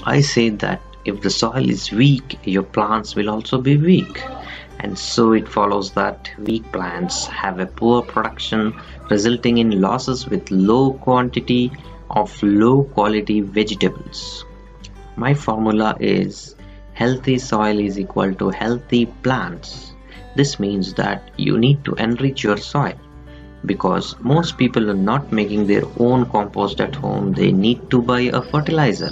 I say that if the soil is weak, your plants will also be weak. And so it follows that weak plants have a poor production, resulting in losses with low quantity of low quality vegetables. My formula is healthy soil is equal to healthy plants. This means that you need to enrich your soil. Because most people are not making their own compost at home, they need to buy a fertilizer.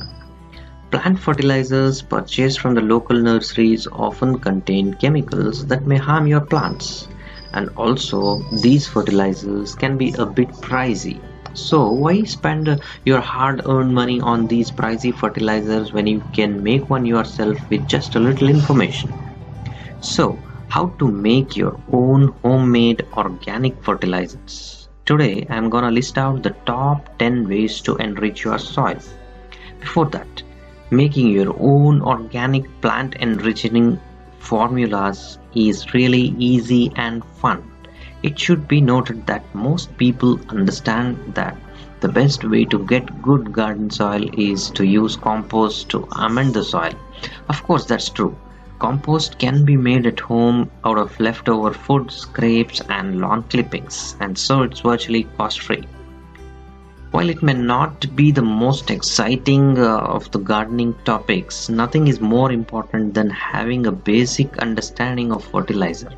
Plant fertilizers purchased from the local nurseries often contain chemicals that may harm your plants. And also, these fertilizers can be a bit pricey. So why spend your hard-earned money on these pricey fertilizers when you can make one yourself with just a little information? So, how to make your own homemade organic fertilizers. Today I am gonna list out the top 10 ways to enrich your soil. Before that, making your own organic plant enriching formulas is really easy and fun. It should be noted that most people understand that the best way to get good garden soil is to use compost to amend the soil. Of course, that's true. Compost can be made at home out of leftover food, scraps and lawn clippings, and so it's virtually cost-free. While it may not be the most exciting of the gardening topics, nothing is more important than having a basic understanding of fertilizer.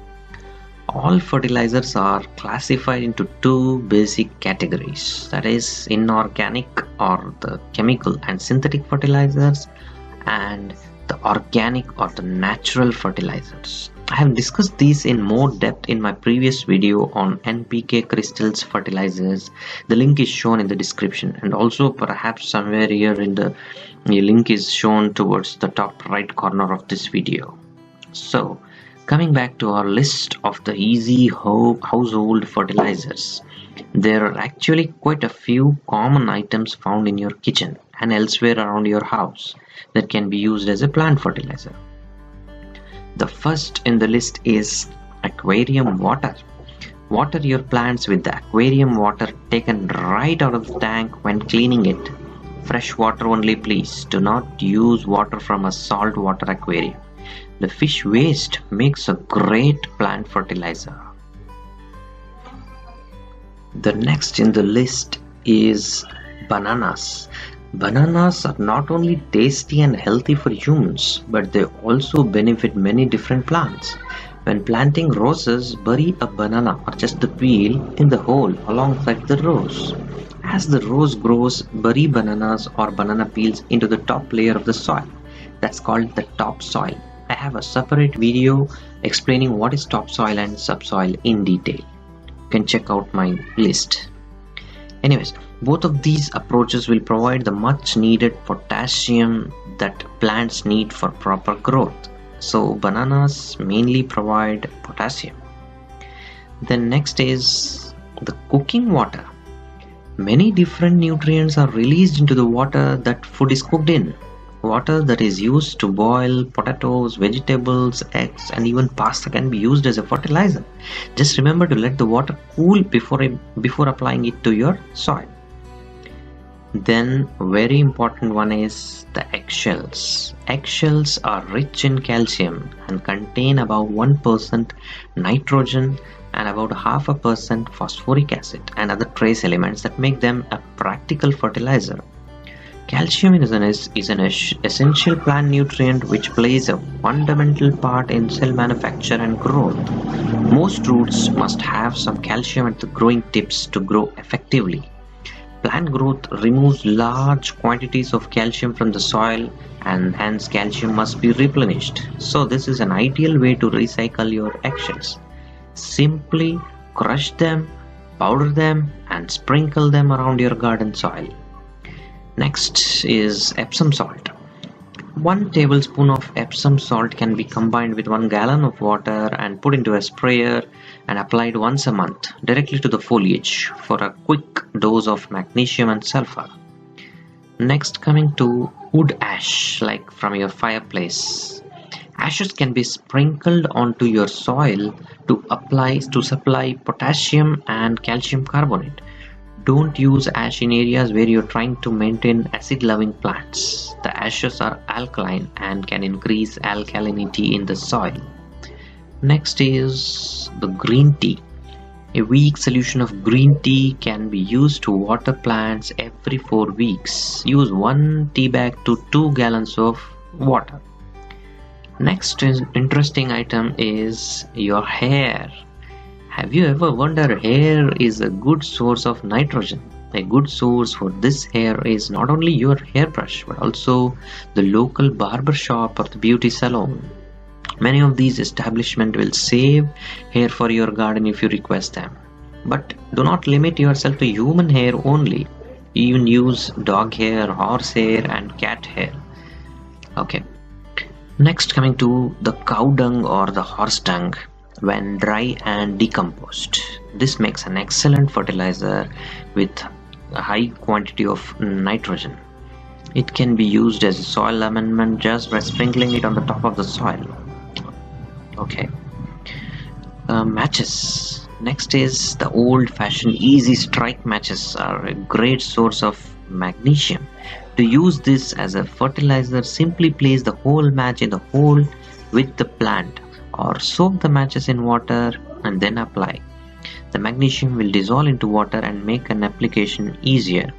All fertilizers are classified into two basic categories, that is inorganic or the chemical and synthetic fertilizers, and the organic or the natural fertilizers. I have discussed these in more depth in my previous video on NPK crystals fertilizers. The link is shown in the description, and also perhaps somewhere here in the link is shown towards the top right corner of this video. So coming back to our list of the easy household fertilizers, there are actually quite a few common items found in your kitchen and elsewhere around your house that can be used as a plant fertilizer. The first in the list is aquarium water. Water your plants with the aquarium water taken right out of the tank when cleaning it. Fresh water only, please. Do not use water from a saltwater aquarium. The fish waste makes a great plant fertilizer. The next in the list is bananas. Bananas are not only tasty and healthy for humans, but they also benefit many different plants. When planting roses, bury a banana or just the peel in the hole alongside the rose. As the rose grows, bury bananas or banana peels into the top layer of the soil. That's called the topsoil. I have a separate video explaining what is topsoil and subsoil in detail. You can check out my list. Anyways, both of these approaches will provide the much needed potassium that plants need for proper growth. So bananas mainly provide potassium. Then next is the cooking water. Many different nutrients are released into the water that food is cooked in. Water that is used to boil potatoes, vegetables, eggs and even pasta can be used as a fertilizer. Just remember to let the water cool before applying it to your soil. Then very important one is the eggshells. Eggshells are rich in calcium and contain about 1% nitrogen and about 0.5% phosphoric acid and other trace elements that make them a practical fertilizer. Calcium is an essential plant nutrient which plays a fundamental part in cell manufacture and growth. Most roots must have some calcium at the growing tips to grow effectively. Plant growth removes large quantities of calcium from the soil and hence calcium must be replenished. So this is an ideal way to recycle your eggshells. Simply crush them, powder them and sprinkle them around your garden soil. Next is Epsom salt. 1 tablespoon of Epsom salt can be combined with 1 gallon of water and put into a sprayer and applied once a month directly to the foliage for a quick dose of magnesium and sulfur. Next, coming to wood ash, like from your fireplace. Ashes can be sprinkled onto your soil to supply potassium and calcium carbonate. Don't use ash in areas where you're trying to maintain acid-loving plants. The ashes are alkaline and can increase alkalinity in the soil. Next is the green tea. A weak solution of green tea can be used to water plants every 4 weeks. Use 1 tea bag to 2 gallons of water. Next interesting item is your hair. Have you ever wondered, hair is a good source of nitrogen? A good source for this hair is not only your hairbrush but also the local barber shop or the beauty salon. Many of these establishments will save hair for your garden if you request them. But do not limit yourself to human hair only. Even use dog hair, horse hair and cat hair. Okay. Next, coming to the cow dung or the horse dung when dry and decomposed. This makes an excellent fertilizer with a high quantity of nitrogen. It can be used as a soil amendment just by sprinkling it on the top of the soil. Okay. Matches. Next is the old-fashioned easy strike matches are a great source of magnesium. To use this as a fertilizer, simply place the whole match in the hole with the plant or soak the matches in water and then apply. The magnesium will dissolve into water and make an application easier.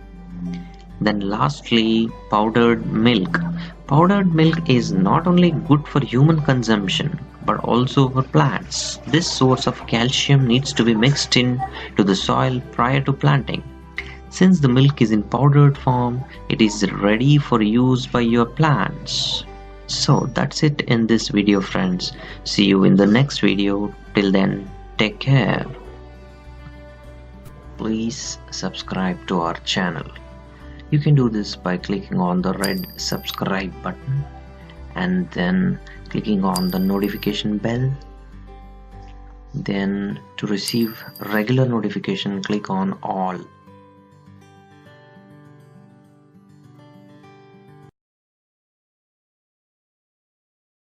Then lastly, powdered milk. Powdered milk is not only good for human consumption but also for plants. This source of calcium needs to be mixed in to the soil prior to planting. Since the milk is in powdered form, it is ready for use by your plants. So that's it in this video, friends. See you in the next video. Till then, take care. Please subscribe to our channel. You can do this by clicking on the red subscribe button and then clicking on the notification bell. Then to receive regular notification, click on all.